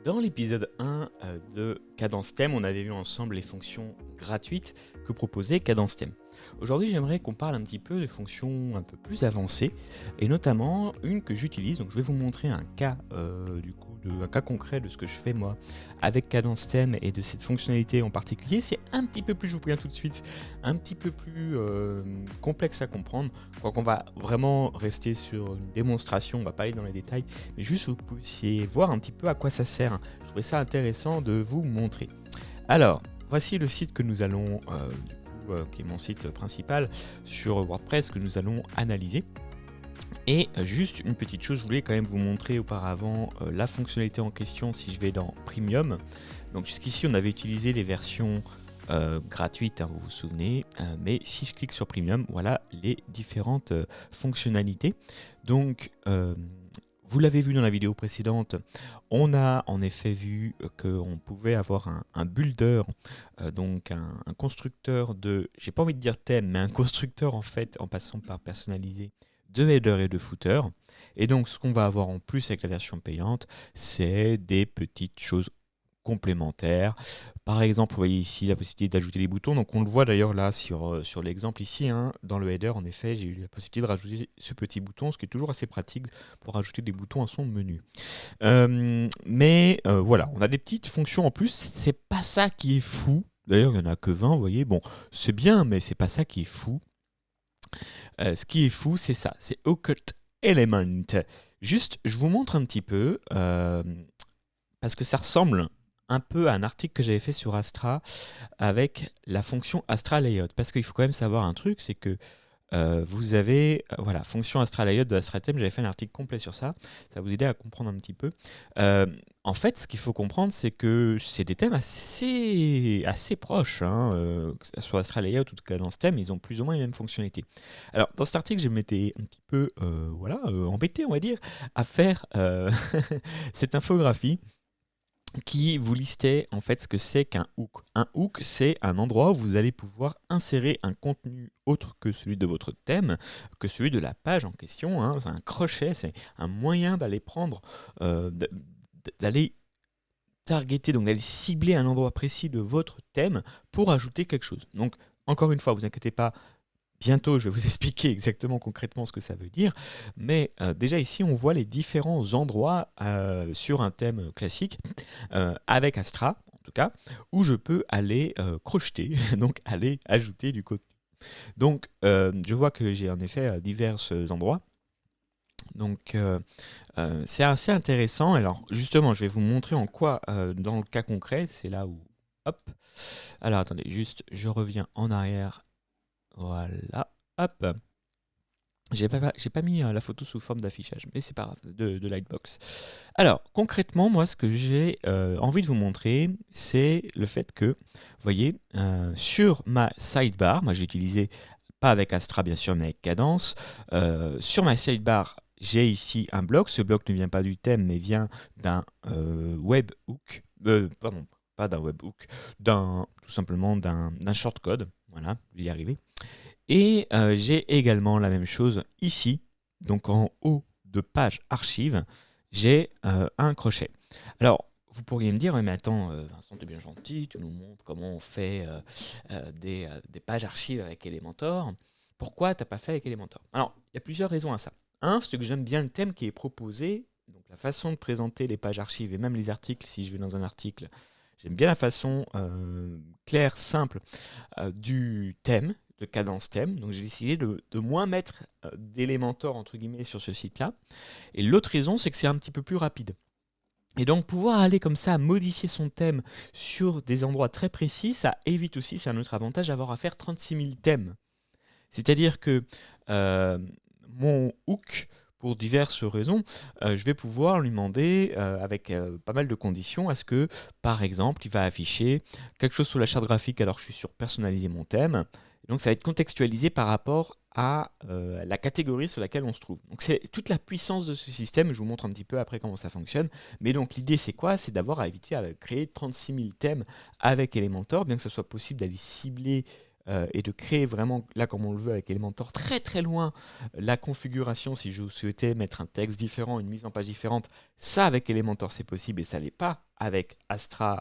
Dans l'épisode 1 de Cadence Thème, on avait vu ensemble les fonctions gratuites que proposait Cadence Thème. Aujourd'hui, j'aimerais qu'on parle un petit peu de fonctions un peu plus avancées, et notamment une que j'utilise. Donc, je vais vous montrer un cas, un cas concret de ce que je fais moi avec Cadence Thème et de cette fonctionnalité en particulier. C'est un petit peu plus, je vous préviens tout de suite, un petit peu plus complexe à comprendre. Donc, on va vraiment rester sur une démonstration, on va pas aller dans les détails, mais juste vous puissiez voir un petit peu à quoi ça sert. Je trouvais ça intéressant de vous montrer. Alors, voici le site que nous allons, qui est mon site principal sur WordPress, que nous allons analyser. Et juste une petite chose, je voulais quand même vous montrer auparavant la fonctionnalité en question si je vais dans Premium. Donc jusqu'ici, on avait utilisé les versions gratuites, hein, vous vous souvenez, mais si je clique sur Premium, voilà les différentes fonctionnalités. Donc, vous l'avez vu dans la vidéo précédente, on a en effet vu qu'on pouvait avoir un builder, donc un constructeur de, j'ai pas envie de dire thème, mais un constructeur en fait, en passant par personnaliser, de header et de footer. Et donc ce qu'on va avoir en plus avec la version payante, c'est des petites choses complémentaires. Par exemple, vous voyez ici la possibilité d'ajouter des boutons. Donc on le voit d'ailleurs là sur l'exemple ici, hein, dans le header, en effet, j'ai eu la possibilité de rajouter ce petit bouton, ce qui est toujours assez pratique pour ajouter des boutons à son menu. Voilà, on a des petites fonctions en plus. C'est pas ça qui est fou. D'ailleurs, il n'y en a que 20, vous voyez. Bon, c'est bien, mais c'est pas ça qui est fou. Ce qui est fou, c'est ça, c'est Occult Element. Juste, je vous montre un petit peu, parce que ça ressemble un peu à un article que j'avais fait sur Astra avec la fonction Astra Layout. Parce qu'il faut quand même savoir un truc, c'est que vous avez, voilà, fonction Astra Layout de Astra Theme, j'avais fait un article complet sur ça, ça va vous aider à comprendre un petit peu. En fait, ce qu'il faut comprendre, c'est que c'est des thèmes assez proches, hein, que ce soit Astra Layout ou Cadence Theme, ils ont plus ou moins les mêmes fonctionnalités. Alors, dans cet article, je m'étais un petit peu embêté, on va dire, à faire cette infographie qui vous listait en fait ce que c'est qu'un hook. Un hook, c'est un endroit où vous allez pouvoir insérer un contenu autre que celui de votre thème, que celui de la page en question, hein. C'est un crochet, c'est un moyen d'aller prendre, d'aller targeter, donc d'aller cibler un endroit précis de votre thème pour ajouter quelque chose. Donc, encore une fois, vous inquiétez pas, bientôt, je vais vous expliquer exactement concrètement ce que ça veut dire. Mais déjà ici, on voit les différents endroits sur un thème classique, avec Astra, en tout cas, où je peux aller crocheter, donc aller ajouter du contenu. Donc, je vois que j'ai en effet divers endroits. Donc, c'est assez intéressant. Alors, justement, je vais vous montrer en quoi, dans le cas concret, c'est là où... Hop. Alors, attendez, juste, je reviens en arrière. Voilà, hop. J'ai pas mis la photo sous forme d'affichage, mais c'est pas grave, de Lightbox. Alors, concrètement, moi, ce que j'ai envie de vous montrer, c'est le fait que, vous voyez, sur ma sidebar, moi j'ai utilisé, pas avec Astra bien sûr, mais avec Cadence, sur ma sidebar, j'ai ici un bloc. Ce bloc ne vient pas du thème, mais vient d'un webhook, pardon, pas d'un webhook, tout simplement d'un shortcode. Voilà, je vais y arriver. Et j'ai également la même chose ici, donc en haut de page archive, j'ai un crochet. Alors, vous pourriez me dire, ouais, mais attends, Vincent, t'es bien gentil, tu nous montres comment on fait des pages archives avec Elementor. Pourquoi t'as pas fait avec Elementor? Alors, il y a plusieurs raisons à ça. Un, c'est que j'aime bien le thème qui est proposé, donc la façon de présenter les pages archives et même les articles, si je vais dans un article, j'aime bien la façon claire, simple du thème, de Cadence Thème. Donc j'ai décidé de moins mettre d'Elementor entre guillemets sur ce site-là. Et l'autre raison, c'est que c'est un petit peu plus rapide. Et donc pouvoir aller comme ça modifier son thème sur des endroits très précis, ça évite aussi, c'est un autre avantage, d'avoir à faire 36 000 thèmes. C'est-à-dire que mon hook, pour diverses raisons, je vais pouvoir lui demander, avec pas mal de conditions, à ce que, par exemple, il va afficher quelque chose sur la charte graphique alors que je suis sur personnaliser mon thème. Donc ça va être contextualisé par rapport à la catégorie sur laquelle on se trouve. Donc c'est toute la puissance de ce système, je vous montre un petit peu après comment ça fonctionne. Mais donc l'idée c'est quoi? C'est d'avoir à éviter à créer 36 000 thèmes avec Elementor, bien que ce soit possible d'aller cibler et de créer vraiment, là comme on le veut avec Elementor, très très loin la configuration si je souhaitais mettre un texte différent, une mise en page différente. Ça avec Elementor c'est possible et ça l'est pas avec Astra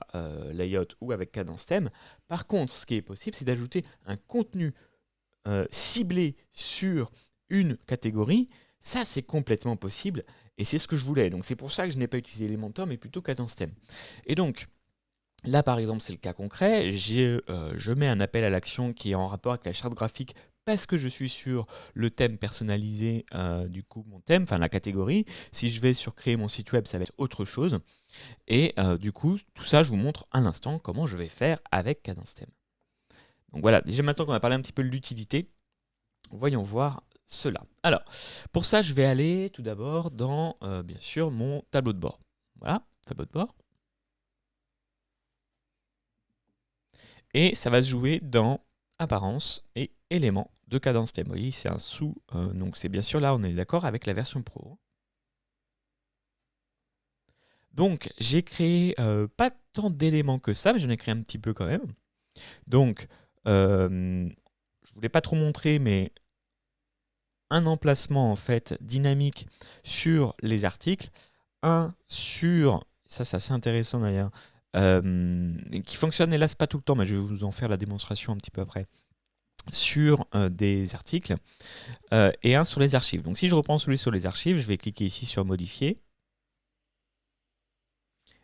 Layout ou avec Cadence Theme. Par contre, ce qui est possible, c'est d'ajouter un contenu ciblé sur une catégorie. Ça, c'est complètement possible et c'est ce que je voulais. Donc c'est pour ça que je n'ai pas utilisé Elementor, mais plutôt Cadence Theme. Et donc, là, par exemple, c'est le cas concret. Je mets un appel à l'action qui est en rapport avec la charte graphique parce que je suis sur le thème personnalisé, du coup, mon thème, enfin la catégorie. Si je vais sur créer mon site web, ça va être autre chose. Et du coup, tout ça, je vous montre à l'instant comment je vais faire avec Cadence Theme. Donc voilà, déjà maintenant qu'on a parlé un petit peu de l'utilité, voyons voir cela. Alors, pour ça, je vais aller tout d'abord dans, bien sûr, mon tableau de bord. Voilà, tableau de bord. Et ça va se jouer dans apparence et éléments de Cadence Theme. Vous voyez, c'est un sous, donc c'est bien sûr là, on est d'accord avec la version pro. Donc, j'ai créé pas tant d'éléments que ça, mais j'en ai créé un petit peu quand même. Donc, je voulais pas trop montrer, mais un emplacement en fait dynamique sur les articles, un sur, ça c'est assez intéressant d'ailleurs, qui fonctionne hélas pas tout le temps, mais je vais vous en faire la démonstration un petit peu après, sur des articles, et un sur les archives. Donc si je reprends celui sur les archives, je vais cliquer ici sur modifier,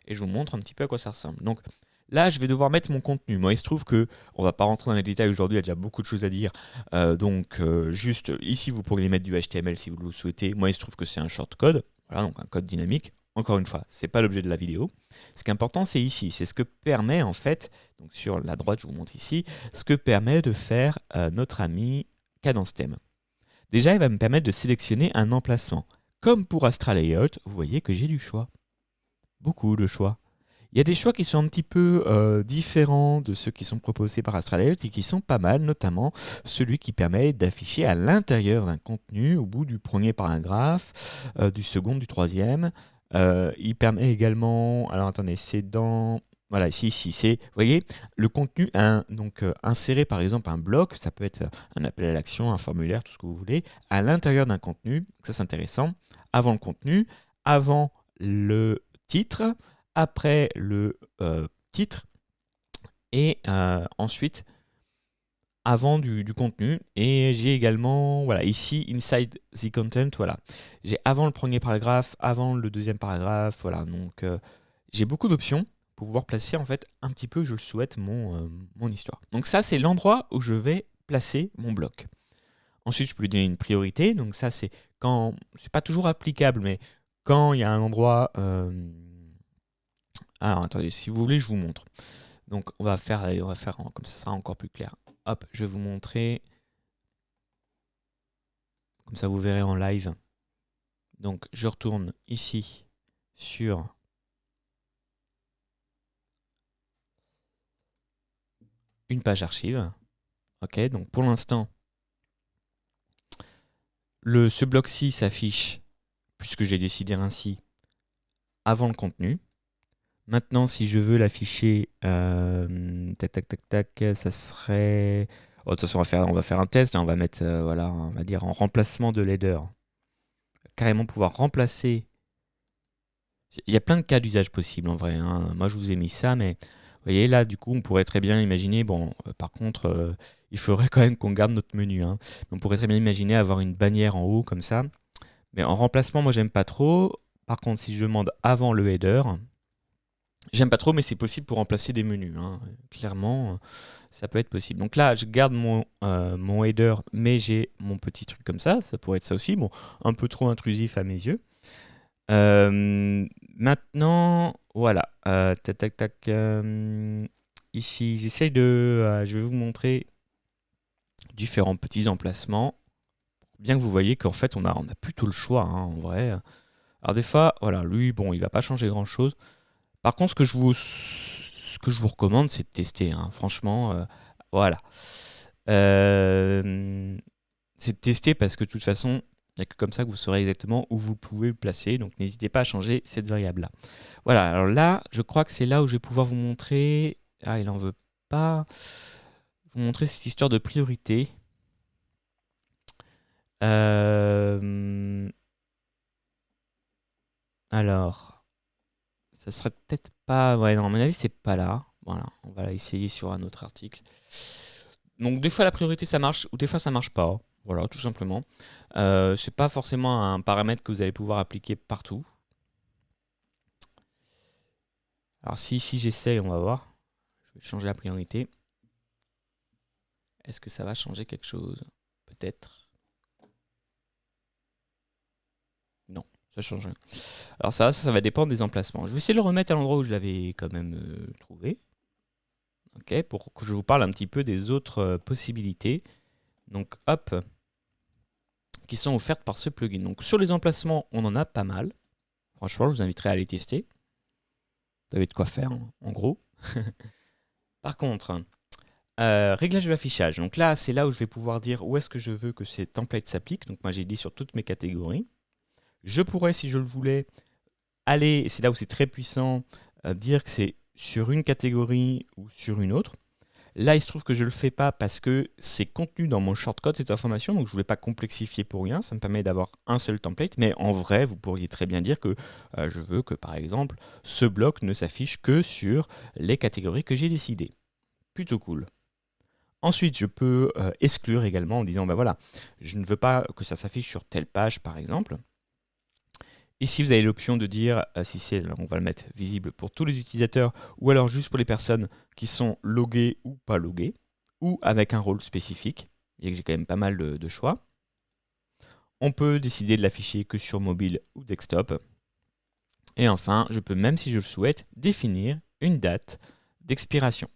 et je vous montre un petit peu à quoi ça ressemble. Donc là, je vais devoir mettre mon contenu. Moi, il se trouve que, on va pas rentrer dans les détails aujourd'hui, il y a déjà beaucoup de choses à dire. Donc, juste ici, vous pourriez mettre du HTML si vous le souhaitez. Moi, il se trouve que c'est un shortcode, voilà, donc un code dynamique. Encore une fois, c'est pas l'objet de la vidéo. Ce qui est important, c'est ici. C'est ce que permet, en fait, donc sur la droite, je vous montre ici, ce que permet de faire notre ami Cadence Theme. Déjà, il va me permettre de sélectionner un emplacement. Comme pour Astra Layout, vous voyez que j'ai du choix. Beaucoup de choix. Il y a des choix qui sont un petit peu différents de ceux qui sont proposés par Astra Layout et qui sont pas mal, notamment celui qui permet d'afficher à l'intérieur d'un contenu, au bout du premier paragraphe, du second, du troisième. Il permet également, alors attendez, c'est dans, voilà, ici, c'est, vous voyez, le contenu, donc insérer par exemple un bloc, ça peut être un appel à l'action, un formulaire, tout ce que vous voulez, à l'intérieur d'un contenu, ça c'est intéressant, avant le contenu, avant le titre, après le titre et ensuite avant du contenu. Et j'ai également, voilà, ici, inside the content, voilà. J'ai avant le premier paragraphe, avant le deuxième paragraphe, voilà. Donc, j'ai beaucoup d'options pour pouvoir placer, en fait, un petit peu, je le souhaite, mon histoire. Donc ça, c'est l'endroit où je vais placer mon bloc. Ensuite, je peux lui donner une priorité. Donc ça, c'est quand, c'est pas toujours applicable, mais quand il y a un endroit... alors, attendez, si vous voulez, je vous montre. Donc, on va faire comme ça sera encore plus clair. Hop, je vais vous montrer. Comme ça, vous verrez en live. Donc, je retourne ici sur une page archive. Ok, donc pour l'instant, ce bloc-ci s'affiche, puisque j'ai décidé ainsi, avant le contenu. Maintenant, si je veux l'afficher, tac, tac, tac, tac, ça serait... Oh, de toute façon, on va faire un test, hein, on va mettre, voilà, on va dire en remplacement de l'header. Carrément pouvoir remplacer... Il y a plein de cas d'usage possibles en vrai, hein. Moi, je vous ai mis ça, mais vous voyez, là, du coup, on pourrait très bien imaginer... Bon, par contre, il faudrait quand même qu'on garde notre menu, hein. On pourrait très bien imaginer avoir une bannière en haut, comme ça. Mais en remplacement, moi, j'aime pas trop. Par contre, si je demande avant le header... J'aime pas trop, mais c'est possible pour remplacer des menus, hein. Clairement, ça peut être possible. Donc là, je garde mon header, mais j'ai mon petit truc comme ça. Ça pourrait être ça aussi. Bon, un peu trop intrusif à mes yeux. Maintenant, voilà. Tac, tac, tac. Ici, j'essaye de... je vais vous montrer différents petits emplacements. Bien que vous voyez qu'en fait, on a plutôt le choix, hein, en vrai. Alors des fois, voilà, lui, bon, il va pas changer grand-chose. Par contre, ce que je vous recommande, c'est de tester, hein. Franchement, voilà. C'est de tester parce que de toute façon, il n'y a que comme ça que vous saurez exactement où vous pouvez le placer. Donc n'hésitez pas à changer cette variable-là. Voilà, alors là, je crois que c'est là où je vais pouvoir vous montrer... Ah, il n'en veut pas. vous montrer cette histoire de priorité. Alors, ça serait peut-être pas... Ouais, non, à mon avis, c'est pas là. Voilà, on va essayer sur un autre article. Donc, des fois, la priorité, ça marche, ou des fois, ça marche pas. Voilà, tout simplement. C'est pas forcément un paramètre que vous allez pouvoir appliquer partout. Alors, si j'essaye, on va voir. Je vais changer la priorité. Est-ce que ça va changer quelque chose? Peut-être. Non, ça change rien. Alors ça va dépendre des emplacements. Je vais essayer de le remettre à l'endroit où je l'avais quand même trouvé. Ok, pour que je vous parle un petit peu des autres possibilités. Donc hop, qui sont offertes par ce plugin. Donc sur les emplacements, on en a pas mal. Franchement, je vous inviterai à les tester. Vous avez de quoi faire, hein, en gros. Par contre, réglage de l'affichage. Donc là, c'est là où je vais pouvoir dire où est-ce que je veux que ces templates s'appliquent. Donc moi, j'ai dit sur toutes mes catégories. Je pourrais, si je le voulais, aller, et c'est là où c'est très puissant, dire que c'est sur une catégorie ou sur une autre. Là, il se trouve que je ne le fais pas parce que c'est contenu dans mon shortcode, cette information, donc je ne voulais pas complexifier pour rien. Ça me permet d'avoir un seul template, mais en vrai, vous pourriez très bien dire que je veux que, par exemple, ce bloc ne s'affiche que sur les catégories que j'ai décidées. Plutôt cool. Ensuite, je peux exclure également en disant, ben voilà, je ne veux pas que ça s'affiche sur telle page, par exemple. Ici, vous avez l'option de dire, si c'est, on va le mettre visible pour tous les utilisateurs, ou alors juste pour les personnes qui sont loguées ou pas loguées, ou avec un rôle spécifique. Vous voyez que j'ai quand même pas mal de choix. On peut décider de l'afficher que sur mobile ou desktop. Et enfin, je peux, même si je le souhaite, définir une date d'expiration.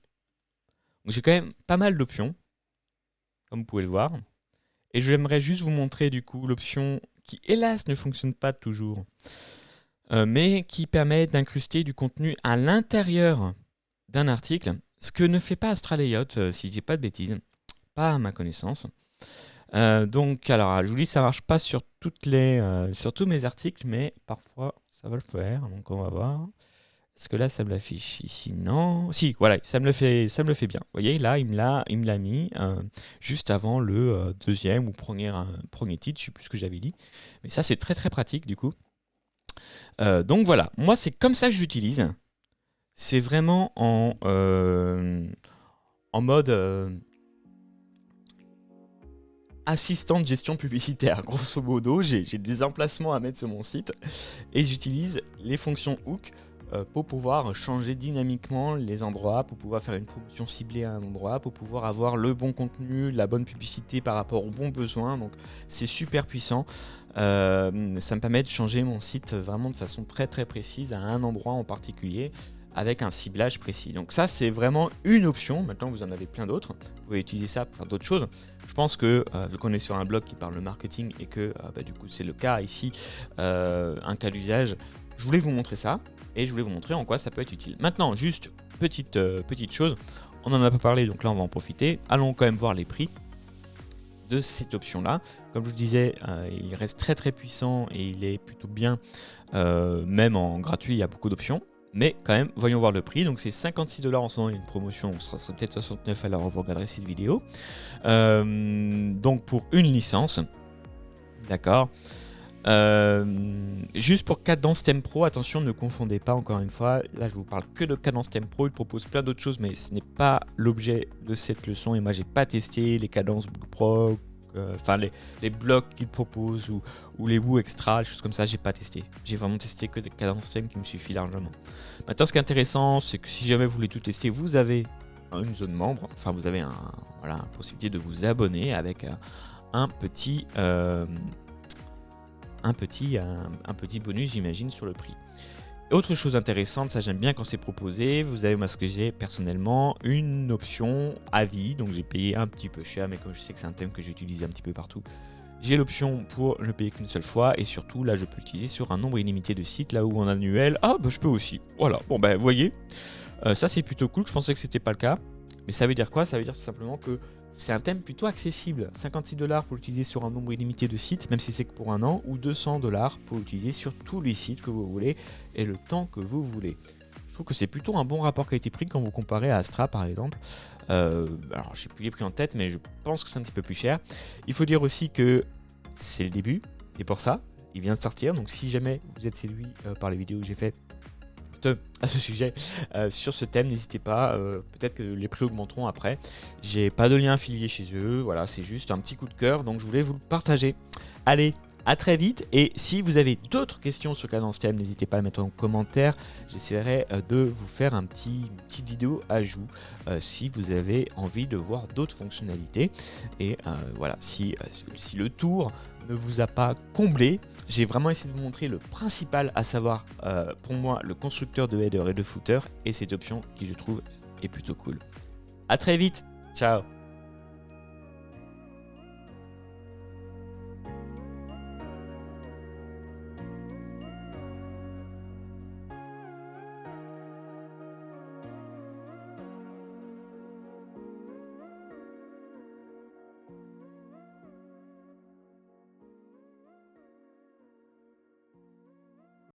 Donc j'ai quand même pas mal d'options, comme vous pouvez le voir. Et j'aimerais juste vous montrer du coup l'option qui, hélas, ne fonctionne pas toujours, mais qui permet d'incruster du contenu à l'intérieur d'un article, ce que ne fait pas Astra Layout, si je dis pas de bêtises, pas à ma connaissance. Donc, alors, je vous dis, ça marche pas sur sur tous mes articles, mais parfois ça va le faire. Donc, on va voir. Est-ce que là, ça me l'affiche ici? Non. Si, voilà, ça me le fait bien. Vous voyez, là, il me l'a mis juste avant le deuxième ou premier titre, je ne sais plus ce que j'avais dit. Mais ça, c'est très très pratique du coup. Donc voilà, moi, c'est comme ça que j'utilise. C'est vraiment en mode assistant de gestion publicitaire. Grosso modo, j'ai des emplacements à mettre sur mon site et j'utilise les fonctions hook pour pouvoir changer dynamiquement les endroits, pour pouvoir faire une promotion ciblée à un endroit, pour pouvoir avoir le bon contenu, la bonne publicité par rapport aux bons besoins. Donc c'est super puissant. Ça me permet de changer mon site vraiment de façon très très précise à un endroit en particulier avec un ciblage précis. Donc ça, c'est vraiment une option. Maintenant, vous en avez plein d'autres. Vous pouvez utiliser ça pour faire d'autres choses. Je pense que, vu qu'on est sur un blog qui parle de marketing et que du coup c'est le cas ici, un cas d'usage, je voulais vous montrer ça et je voulais vous montrer en quoi ça peut être utile. Maintenant, juste petite chose, on en a pas parlé, donc là on va en profiter. Allons quand même voir les prix de cette option là. Comme je vous disais, il reste très très puissant et il est plutôt bien, même en gratuit, il y a beaucoup d'options. Mais quand même, voyons voir le prix. Donc c'est 56$ en ce moment, il y a une promotion, ça sera peut-être 69 alors vous regarderez cette vidéo. Donc pour une licence, d'accord. Juste pour Cadence Theme Pro, attention, ne confondez pas encore une fois. Là, je vous parle que de Cadence Theme Pro. Il propose plein d'autres choses, mais ce n'est pas l'objet de cette leçon. Et moi, j'ai pas testé les Cadence Pro, enfin les blocs qu'il propose ou les Woo Extra, des choses comme ça. J'ai pas testé. J'ai vraiment testé que des Cadence Theme qui me suffit largement. Maintenant, ce qui est intéressant, c'est que si jamais vous voulez tout tester, vous avez une zone membre. Enfin, vous avez la possibilité de vous abonner avec un petit bonus, j'imagine, sur le prix. Autre chose intéressante, ça j'aime bien quand c'est proposé, vous avez, moi ce que j'ai personnellement, une option à vie, donc j'ai payé un petit peu cher, mais comme je sais que c'est un thème que j'utilise un petit peu partout, j'ai l'option pour ne le payer qu'une seule fois, et surtout là je peux l'utiliser sur un nombre illimité de sites, là où en annuel, je peux aussi. Voilà, bon vous voyez, ça c'est plutôt cool, je pensais que c'était pas le cas, mais ça veut dire quoi? Ça veut dire tout simplement que c'est un thème plutôt accessible. 56$ pour l'utiliser sur un nombre illimité de sites, même si c'est que pour un an, ou 200$ pour l'utiliser sur tous les sites que vous voulez et le temps que vous voulez. Je trouve que c'est plutôt un bon rapport qualité-prix quand vous comparez à Astra par exemple. Alors j'ai plus les prix en tête, mais je pense que c'est un petit peu plus cher. Il faut dire aussi que c'est le début, c'est pour ça, il vient de sortir, donc si jamais vous êtes séduit par les vidéos que j'ai faites à ce sujet, sur ce thème, n'hésitez pas, peut-être que les prix augmenteront après. J'ai pas de lien affilié chez eux, voilà, c'est juste un petit coup de cœur, donc je voulais vous le partager. Allez, à très vite, et si vous avez d'autres questions sur Cadence Thème, n'hésitez pas à le mettre en commentaire, j'essaierai de vous faire une petite vidéo ajout si vous avez envie de voir d'autres fonctionnalités, et voilà, si le tour ne vous a pas comblé, j'ai vraiment essayé de vous montrer le principal, à savoir pour moi le constructeur de header et de footer, et cette option qui je trouve est plutôt cool. A très vite, ciao.